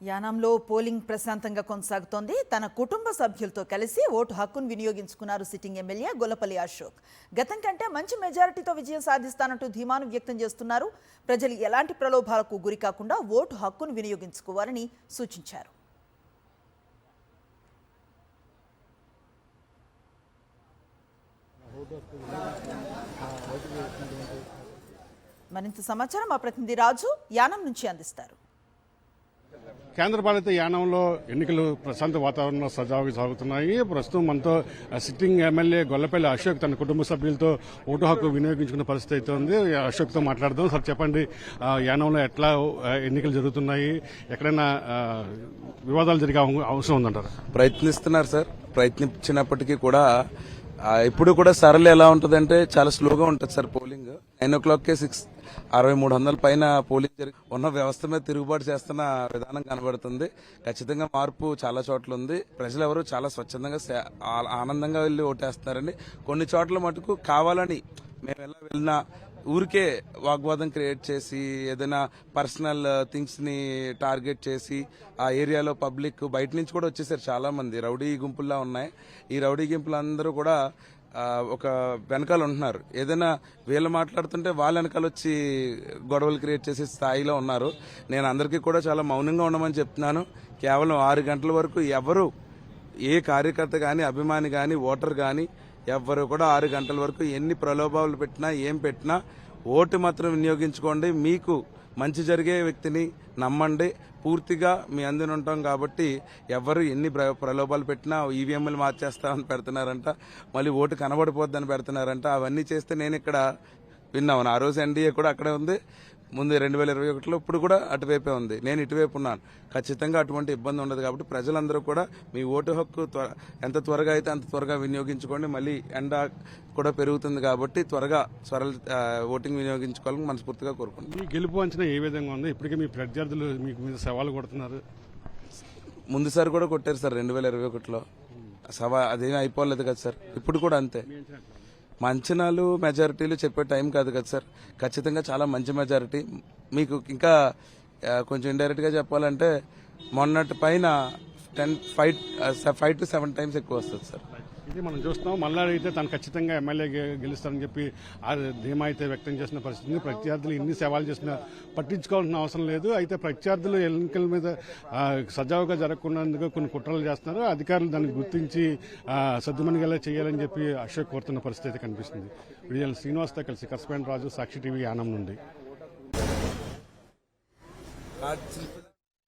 యానాంలో polling ప్రశాంతంగా కొనసాగుతోంది. తన కుటుంబ సభ్యులతో కలిసి ఓటు హక్కును వినియోగించుకున్నారు సిట్టింగ్ ఎమ్మెల్యే గొల్లపల్లి అశోక్. గతం కంటే మంచి మెజారిటీతో విజయం సాధిస్తానంటూ ధీమాను వ్యక్తం చేస్తున్నారు. ప్రజలు ఎలాంటి ప్రలోభాలకు గురి కాకుండా ఓటు హక్కును వినియోగించుకోవాలని సూచించారు. మరింత సమాచారం మా ప్రతినిధి రాజు యానం నుంచి అందిస్తారు. కేంద్రపాలిత యానంలో ఎన్నికలు ప్రశాంత వాతావరణంలో సజావుగా సాగుతున్నాయి. ప్రస్తుతం మనతో సిట్టింగ్ ఎమ్మెల్యే గొల్లపల్లి అశోక్ తన కుటుంబ సభ్యులతో ఓటు హక్కు వినియోగించుకున్న పరిస్థితి అయితే ఉంది. అశోక్తో మాట్లాడదాం. సార్ చెప్పండి, యానంలో ఎట్లా ఎన్నికలు జరుగుతున్నాయి? ఎక్కడైనా వివాదాలు జరిగే అవసరం ఉందంటారు? ప్రయత్నిస్తున్నారు సార్. ప్రయత్నించినప్పటికీ కూడా ఇప్పుడు కూడా సరళి ఎలా ఉంటుందంటే చాలా స్లోగా ఉంటుంది సార్. పోలింగ్ 9 o'clockకే 6300 పైన పోలింగ్ జరిగి ఉన్న వ్యవస్థ మీద తిరుగుబాటు చేస్తున్న విధానం కనబడుతుంది. ఖచ్చితంగా మార్పు చాలా చోట్ల ఉంది. ప్రజలు ఎవరు చాలా స్వచ్ఛందంగా ఆనందంగా వెళ్లి ఓటేస్తున్నారండి. కొన్ని చోట్ల మటుకు కావాలని మేము ఎలా వెళ్ళినా ఊరికే వాగ్వాదం క్రియేట్ చేసి ఏదైనా పర్సనల్ థింగ్స్ ని టార్గెట్ చేసి ఆ ఏరియాలో పబ్లిక్ బయట నుంచి కూడా వచ్చేసారు. చాలా మంది రౌడీ గుంపుల్లా ఉన్నాయి. ఈ రౌడీ గుంపులు అందరూ కూడా ఒక వెనకాల ఉంటున్నారు. ఏదైనా వీళ్ళు మాట్లాడుతుంటే వాళ్ళ వెనకాల వచ్చి గొడవలు క్రియేట్ చేసే స్థాయిలో ఉన్నారు. నేను అందరికీ కూడా చాలా మౌనంగా ఉండమని చెప్తున్నాను. కేవలం 6 గంటల వరకు ఎవరు ఏ కార్యకర్త కానీ అభిమాని కానీ ఓటర్ కానీ ఎవ్వరు కూడా 6 గంటల వరకు ఎన్ని ప్రలోభాలు పెట్టినా ఏం పెట్టినా ఓటు మాత్రం వినియోగించుకోండి. మీకు మంచి జరిగే వ్యక్తిని నమ్మండి. పూర్తిగా మీ అందున ఉంటాం కాబట్టి ఎవరు ఎన్ని ప్రలోభాలు పెట్టినా ఈవీఎంలు మార్చేస్తామని పెడుతున్నారంట, మళ్ళీ ఓటు కనబడిపోద్దని పెడుతున్నారంట. అవన్నీ చేస్తే నేను ఇక్కడ విన్నాను. ఆ రోజు ఎన్డీఏ కూడా అక్కడే ఉంది. ముందు 2021లో ఇప్పుడు కూడా అటువైపే ఉంది. నేను ఇటువైపు ఉన్నాను. ఖచ్చితంగా అటువంటి ఇబ్బంది ఉండదు. కాబట్టి ప్రజలందరూ కూడా మీ ఓటు హక్కు ఎంత త్వరగా అయితే అంత త్వరగా వినియోగించుకోండి. మళ్ళీ ఎండ కూడా పెరుగుతుంది కాబట్టి త్వరగా ఓటింగ్ వినియోగించుకోవాలని మనస్ఫూర్తిగా కోరుకుంటున్నాను. మీ గెలుపు అంచనా ఏ విధంగా ఉంది? ఇప్పటికే మీ ప్రత్యర్థులు మీకు మీద సవాలు కొడుతున్నారు. ముందుసారి కూడా కొట్టారు సార్ 2021లో. అదేమీ అయిపోలేదు కదా సార్. ఇప్పుడు కూడా అంతే. అంచనాలు మెజారిటీలు చెప్పే టైం కాదు కదా సార్. ఖచ్చితంగా చాలా మంచి మెజారిటీ. మీకు ఇంకా కొంచెం ఇండైరెక్ట్ గా చెప్పాలంటే మొన్నటి పైన 5 to 7 times ఎక్కువ వస్తుంది సార్. ఇది మనం చూస్తున్నాం. మల్లాడి అయితే తను ఖచ్చితంగా ఎమ్మెల్యే గెలుస్తారని చెప్పి ధీమా అయితే వ్యక్తం చేసిన పరిస్థితి. ప్రత్యర్థులు ఎన్ని సవాల్ చేసినా పట్టించుకోవాల్సిన అవసరం లేదు. అయితే ప్రత్యర్థులు ఎన్నికల మీద సజావుగా జరగకుండా కొన్ని కుట్రలు చేస్తున్నారు. అధికారులు దాన్ని గుర్తించి సద్దుమణిగేలా చేయాలని చెప్పి అశోక్ కోరుతున్న పరిస్థితి అయితే కనిపిస్తుంది. విజయన్ శ్రీనివాస్తో కలిసి కరస్పాండెంట్ రాజు, సాక్షి టీవీ యానం నుండి.